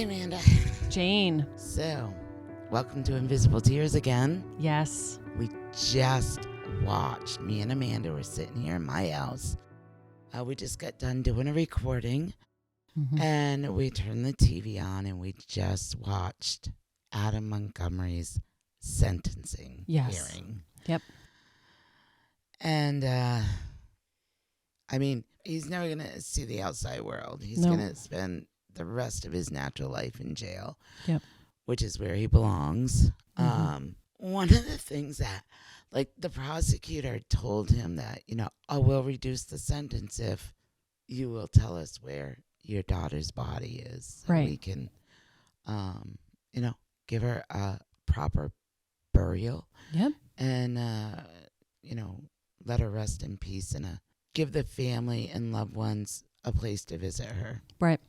Amanda. Jane. So, welcome to Invisible Tears again. Yes. We just watched, me and Amanda were sitting here in my house. We just got done doing a recording, and we turned the TV on, and we just watched Adam Montgomery's sentencing hearing. Yep. And, I mean, he's never going to see the outside world. He's going to spend the rest of his natural life in jail, which is where he belongs. One of the things that, like, the prosecutor told him that, I will reduce the sentence if you will tell us where your daughter's body is. So we can, give her a proper burial. Yep. And, let her rest in peace and give the family and loved ones a place to visit her. Right.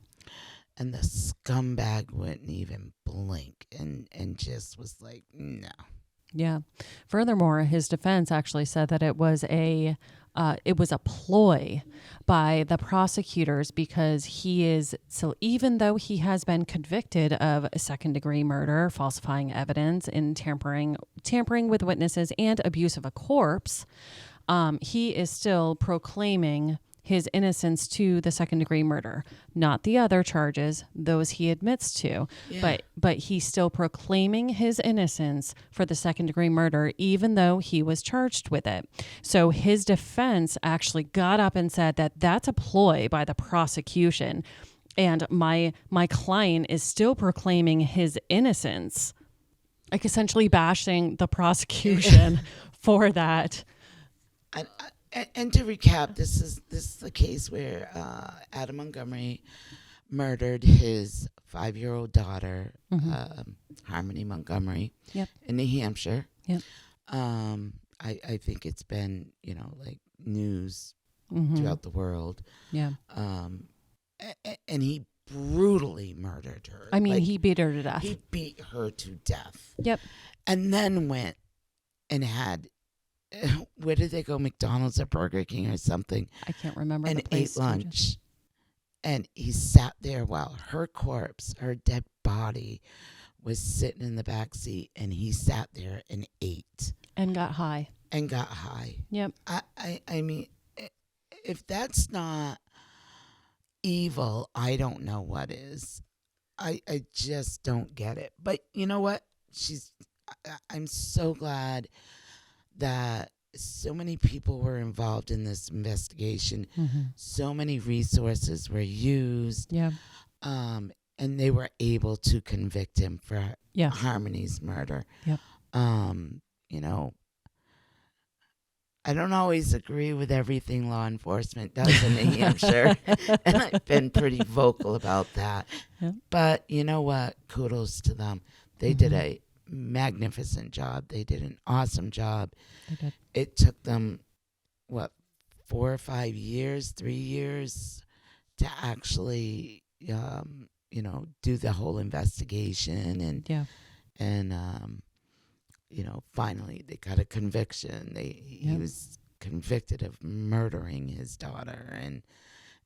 And the scumbag wouldn't even blink and just was like, no. Yeah. Furthermore, his defense actually said that it was a ploy by the prosecutors because even though he has been convicted of second-degree murder, falsifying evidence, and tampering with witnesses, and abuse of a corpse, he is still proclaiming his innocence to the second-degree murder, not the other charges, those he admits to, but he's still proclaiming his innocence for the second-degree murder, even though he was charged with it. So his defense actually got up and said that that's a ploy by the prosecution, and my client is still proclaiming his innocence, like essentially bashing the prosecution for that. And to recap, this is the case where Adam Montgomery murdered his 5-year-old daughter, Harmony Montgomery, in New Hampshire. Yep. I think it's been, news throughout the world. Yeah. And he brutally murdered her. I mean, he beat her to death. He beat her to death. Yep. And then went and had... where did they go? McDonald's or Burger King or something? I can't remember. And the place. ate lunch. And he sat there while her corpse, her dead body, was sitting in the back seat. And he sat there and ate. And got high. Yep. I mean, if that's not evil, I don't know what is. I just don't get it. But you know what? I'm so glad that so many people were involved in this investigation. So many resources were used. Yeah. And they were able to convict him for Harmony's murder. Yep. I don't always agree with everything law enforcement does in New Hampshire. And I've been pretty vocal about that. Yep. But you know what? Kudos to them. They did a magnificent job. They did an awesome job. They did. It took them 4 or 5 years, 3 years to actually do the whole investigation and finally they got a conviction. He was convicted of murdering his daughter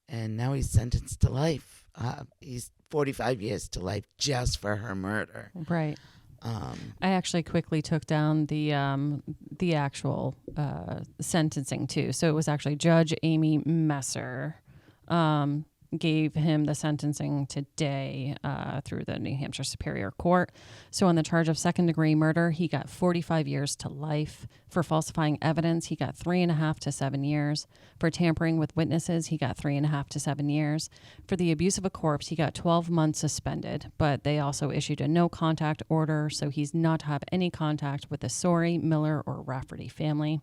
and now he's sentenced to life. He's 45 years to life just for her murder. Right. I actually quickly took down the actual sentencing too. So it was actually Judge Amy Messer gave him the sentencing today through the New Hampshire Superior Court. So on the charge of second-degree murder, he got 45 years to life. For falsifying evidence, he got 3.5 to 7 years. For tampering with witnesses, he got 3.5 to 7 years. For the abuse of a corpse, he got 12 months suspended, but they also issued a no-contact order, so he's not to have any contact with the Sorey, Miller, or Rafferty family.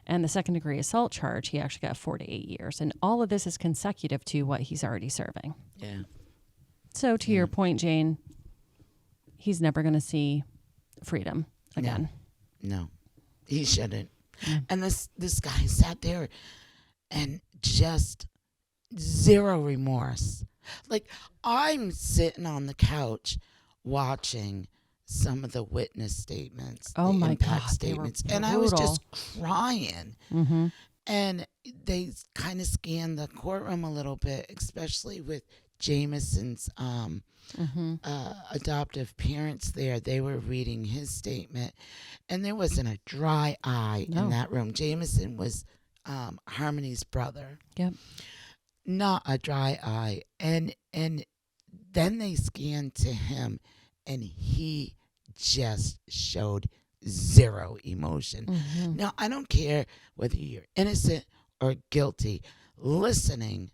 And the second-degree assault charge, he actually got 4 to 8 years. And all of this is consecutive to what he's already serving. Yeah. So to your point, Jane, he's never going to see freedom again. No, he shouldn't. Yeah. And this guy sat there and just zero remorse. Like, I'm sitting on the couch watching some of the witness statements, the impact statements, and I was just crying. And they kind of scanned the courtroom a little bit, especially with Jameson's adoptive parents there. They were reading his statement, and there wasn't a dry eye in that room. Jameson was Harmony's brother. Yep. Not a dry eye. And then they scanned to him, and he just showed zero emotion. Now, I don't care whether you're innocent or guilty. Listening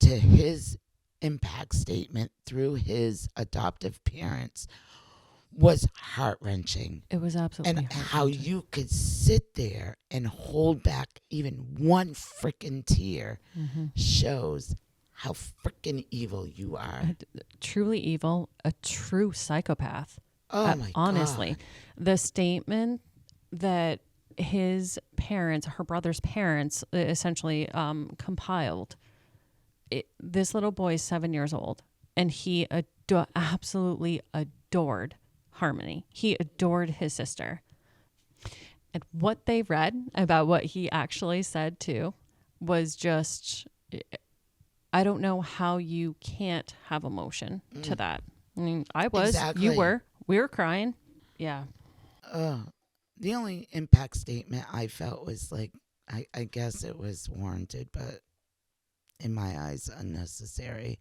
to his impact statement through his adoptive parents was heart-wrenching. It was absolutely and how you could sit there and hold back even one freaking tear shows how freaking evil you are. Truly evil, a true psychopath. Oh my honestly, God. The statement that his parents, her brother's parents, essentially compiled. This little boy is 7 years old, and he absolutely adored Harmony. He adored his sister. And what they read about what he actually said too was just, I don't know how you can't have emotion to that. I mean, I was, you were, we were crying. Yeah. The only impact statement I felt was like, I guess it was warranted, but in my eyes, unnecessary,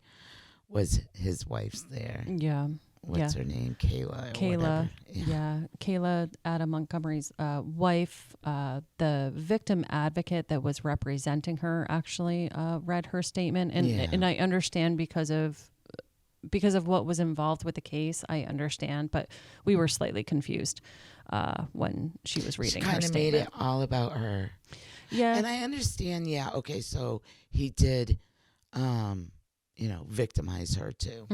was his wife's there. Yeah. What's her name? Kayla. Kayla. Yeah. Kayla, Adam Montgomery's wife. The victim advocate that was representing her actually read her statement, and I understand because of what was involved with the case. I understand, but we were slightly confused when she was reading her statement. She kind of made it all about her. Yeah. And I understand. Yeah. Okay. So he did, victimize her too.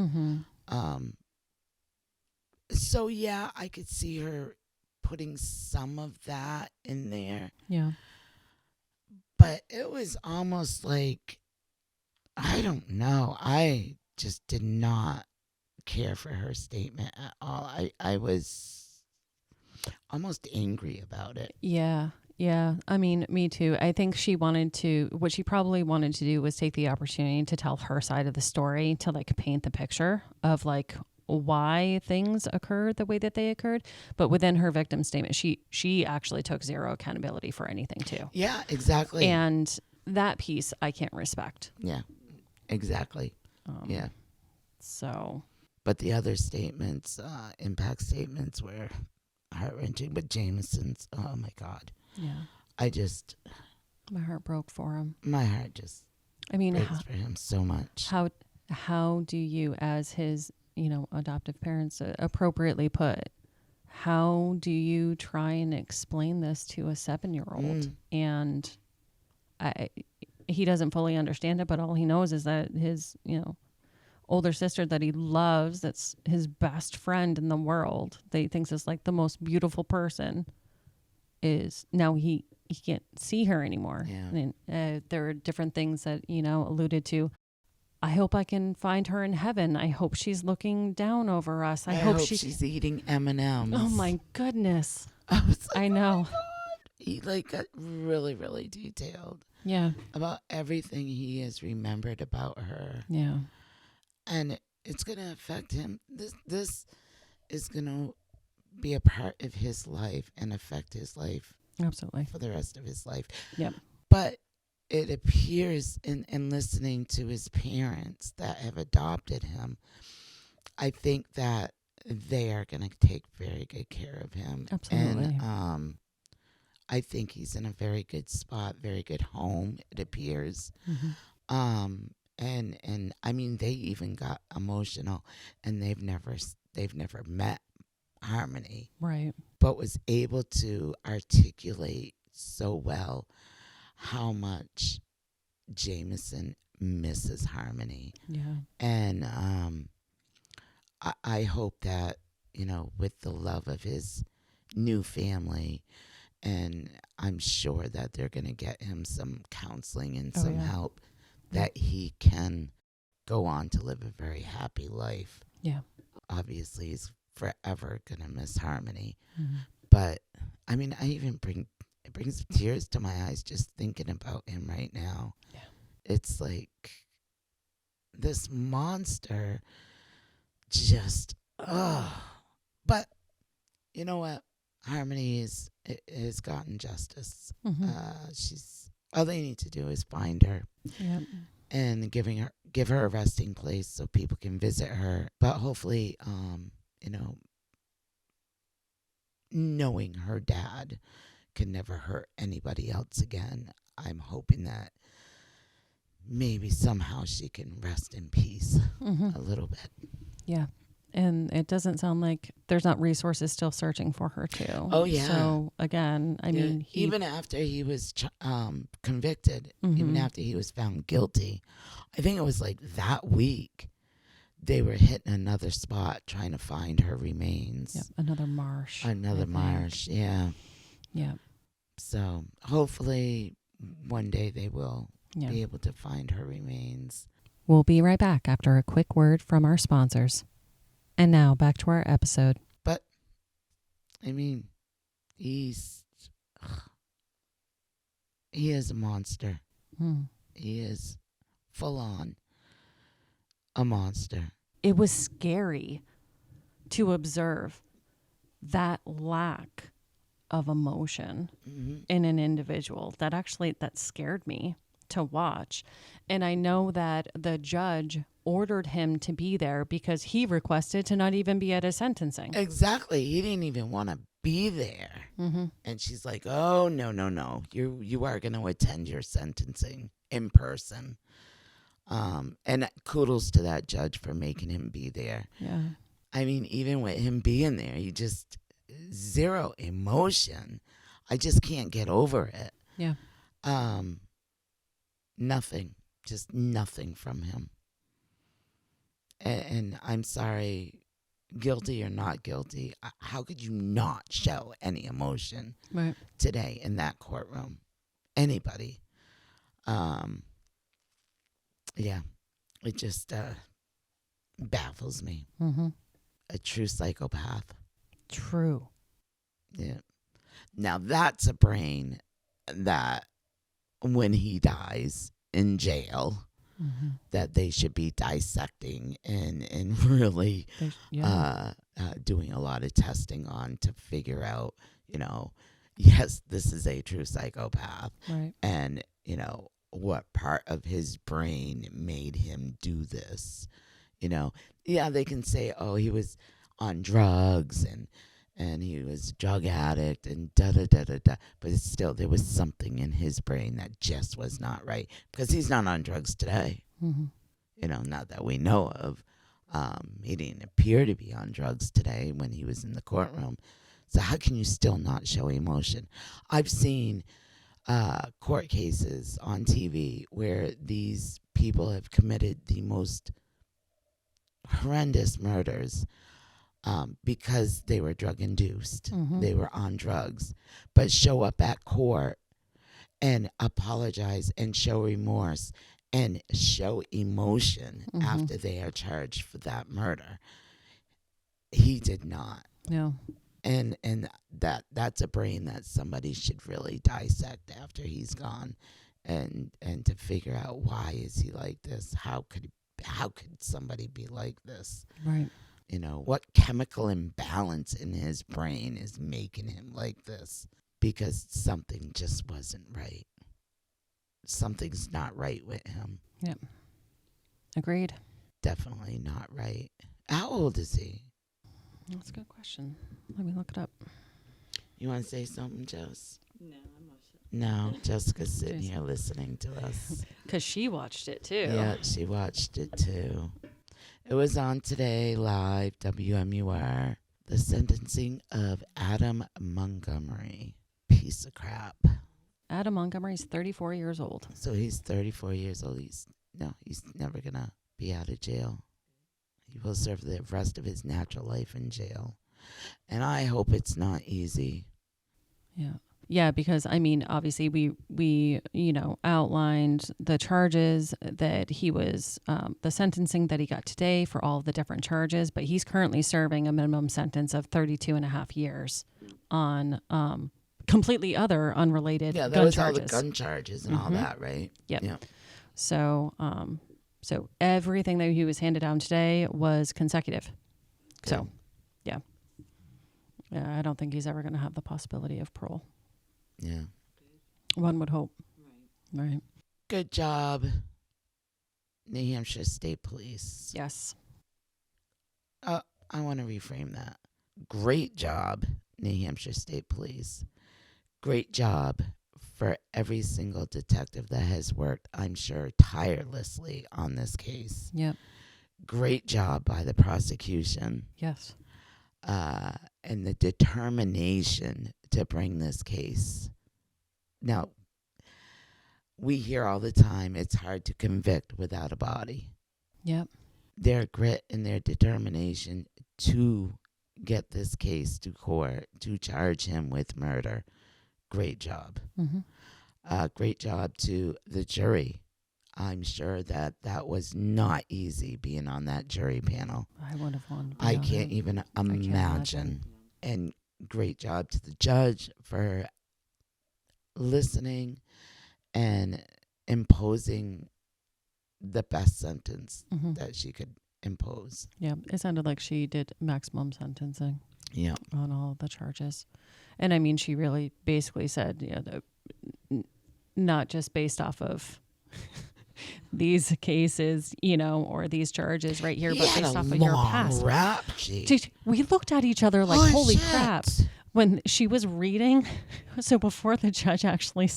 So yeah, I could see her putting some of that in there. Yeah. But it was almost like, I don't know. I just did not care for her statement at all. I was almost angry about it. Yeah. Yeah. I mean, me too. I think what she probably wanted to do was take the opportunity to tell her side of the story, to like paint the picture of like why things occurred the way that they occurred. But within her victim statement, she actually took zero accountability for anything too. Yeah, exactly. And that piece I can't respect. Yeah, exactly. Yeah. So. But the other statements, impact statements, were heart-wrenching. But Jameson's, oh my God. Yeah. My heart broke for him. My heart just breaks for him so much. How do you, as his, adoptive parents, appropriately put, how do you try and explain this to a 7-year-old? And he doesn't fully understand it, but all he knows is that his, older sister that he loves, that's his best friend in the world, that he thinks is like the most beautiful person, is now he can't see her anymore. Yeah. And there are different things that, alluded to. I hope I can find her in heaven. I hope she's looking down over us. I hope she's eating M&Ms. Oh my goodness. I know. He got really, really detailed. Yeah. About everything he has remembered about her. Yeah. And it's going to affect him. This is going to be a part of his life and affect his life. Absolutely. For the rest of his life. Yep. But it appears in listening to his parents that have adopted him, I think that they are going to take very good care of him. Absolutely. And I think he's in a very good spot, very good home, it appears. And I mean, they even got emotional, and they've never met Harmony. Right. But was able to articulate so well how much Jameson misses Harmony. Yeah. And I hope that, with the love of his new family, and I'm sure that they're going to get him some counseling and some help, that he can go on to live a very happy life. Yeah. Obviously, he's forever going to miss Harmony. But, I mean, it brings tears to my eyes just thinking about him right now. Yeah. It's like, this monster just, but you know what? Harmony has gotten justice. She's all they need to do is find her, and give her a resting place so people can visit her. But hopefully, knowing her dad can never hurt anybody else again. I'm hoping that maybe somehow she can rest in peace a little bit. Yeah. And it doesn't sound like there's not resources still searching for her too. Oh, yeah. So again, I mean, even after he was convicted, even after he was found guilty, I think it was like that week, they were hitting another spot trying to find her remains. Yep, another marsh. Another marsh, yeah. Yeah. So hopefully one day they will be able to find her remains. We'll be right back after a quick word from our sponsors. And now back to our episode. But, I mean, he is a monster. He is full on a monster. It was scary to observe that lack of emotion in an individual. That scared me to watch. And I know that the judge ordered him to be there because he requested to not even be at his sentencing. Exactly. He didn't even want to be there. And she's like, oh, no. You are going to attend your sentencing in person. And kudos to that judge for making him be there. Yeah. I mean, even with him being there, he just zero emotion. I just can't get over it. Yeah. Nothing. Just nothing from him. And I'm sorry, guilty or not guilty, how could you not show any emotion today in that courtroom? Anybody. Yeah, it just baffles me. A true psychopath. True. Yeah. Now that's a brain that when he dies in jail, that they should be dissecting and really doing a lot of testing on to figure out, yes, this is a true psychopath. Right. And, what part of his brain made him do this. Yeah, they can say, oh, he was on drugs and he was a drug addict and da-da-da-da-da. But it's still, there was something in his brain that just was not right. Because he's not on drugs today. Not that we know of. He didn't appear to be on drugs today when he was in the courtroom. So how can you still not show emotion? I've seen court cases on TV where these people have committed the most horrendous murders because they were drug induced. They were on drugs, but show up at court and apologize and show remorse and show emotion after they are charged for that murder. He did not. No. And that's a brain that somebody should really dissect after he's gone, and to figure out why is he like this? How could somebody be like this? Right. What chemical imbalance in his brain is making him like this? Because something just wasn't right. Something's not right with him. Yep. Agreed. Definitely not right. How old is he? That's a good question. Let me look it up. You want to say something, Jess? No, I'm not sure. No, Jessica's sitting here listening to us. Because she watched it too. Yeah, she watched it too. It was on today, live, WMUR. The sentencing of Adam Montgomery. Piece of crap. Adam Montgomery's 34 years old. So he's 34 years old. He's never going to be out of jail. He will serve the rest of his natural life in jail. And I hope it's not easy. Yeah. Yeah, because, obviously we outlined the charges that he was, the sentencing that he got today for all the different charges, but he's currently serving a minimum sentence of 32 and a half years on completely other unrelated gun charges. All the gun charges and all that, right? Yep. Yeah. So, So everything that he was handed down today was consecutive. Good. So, yeah. Yeah, I don't think he's ever going to have the possibility of parole. Yeah. One would hope. Right. Good job, New Hampshire State Police. Yes. I want to reframe that. Great job, New Hampshire State Police. Great job for every single detective that has worked, I'm sure, tirelessly on this case. Yep. Great job by the prosecution. Yes. And the determination to bring this case. Now, we hear all the time it's hard to convict without a body. Yep. Their grit and their determination to get this case to court, to charge him with murder. Great job. Mm-hmm. Great job to the jury. I'm sure that was not easy being on that jury panel. I would have wanted to be I on can't it. even imagine. And great job to the judge for listening and imposing the best sentence that she could impose. Yeah, it sounded like she did maximum sentencing. Yeah, on all the charges. And I mean, she really basically said, not just based off of these cases, or these charges right here, but based off of your past. Rap sheet. We looked at each other like, holy crap. When she was reading, so before the judge actually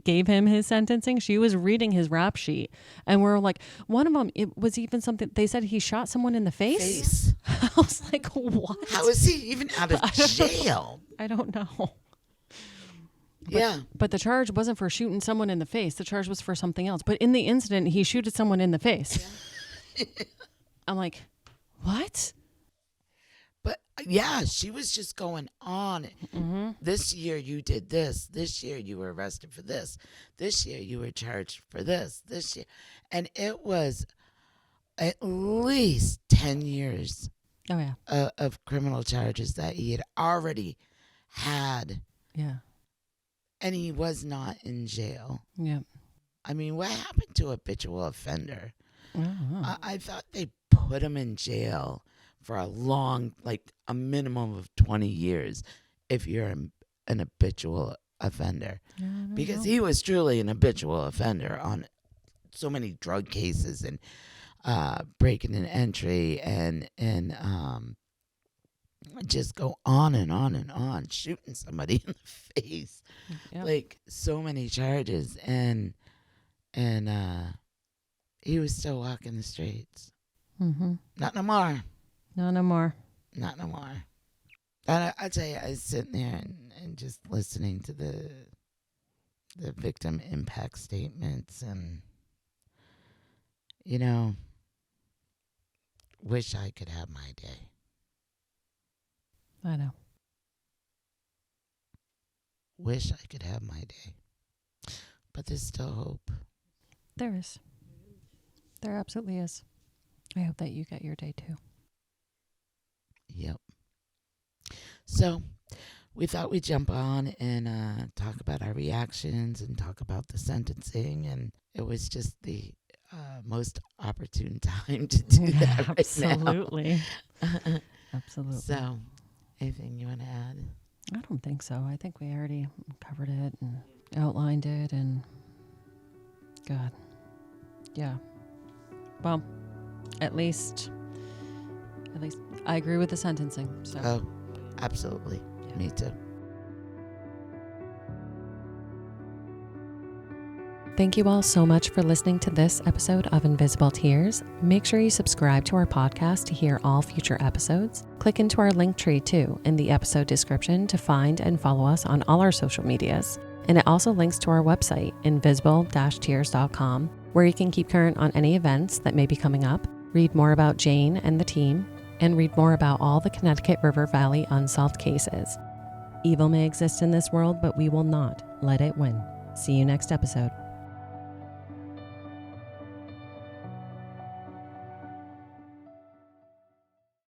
gave him his sentencing, she was reading his rap sheet. And we're like, one of them, it was even something, they said he shot someone in the face. I was like, what? How is he even out of jail? I don't know. Yeah. But the charge wasn't for shooting someone in the face. The charge was for something else. But in the incident, he shooted someone in the face. Yeah. I'm like, what? But yeah, she was just going on. Mm-hmm. This year you did this. This year you were arrested for this. This year you were charged for this. This year. And it was at least 10 years of criminal charges that he had already had. Yeah. And he was not in jail. Yeah. I mean, what happened to habitual offender? I thought they put him in jail for a long, like a minimum of 20 years if you're an habitual offender. Because he was truly an habitual offender on so many drug cases and breaking and entry and just go on and on and on, shooting somebody in the face. Yep. Like so many charges and he was still walking the streets. Mm-hmm. Not no more. No more. Not no more. And I tell you, I was sitting there and just listening to the victim impact statements and, wish I could have my day. I know. Wish I could have my day. But there's still hope. There is. There absolutely is. I hope that you get your day too. Yep. So we thought we'd jump on and talk about our reactions and talk about the sentencing. And it was just the most opportune time to do that right Absolutely. now. Absolutely. So anything you want to add? I don't think so. I think we already covered it and outlined it and God. Yeah. Well, at least I agree with the sentencing. So. Oh, absolutely. Yeah. Me too. Thank you all so much for listening to this episode of Invisible Tears. Make sure you subscribe to our podcast to hear all future episodes. Click into our link tree too in the episode description to find and follow us on all our social medias. And it also links to our website, invisible-tears.com, where you can keep current on any events that may be coming up, read more about Jane and the team, and read more about all the Connecticut River Valley unsolved cases. Evil may exist in this world, but we will not let it win. See you next episode.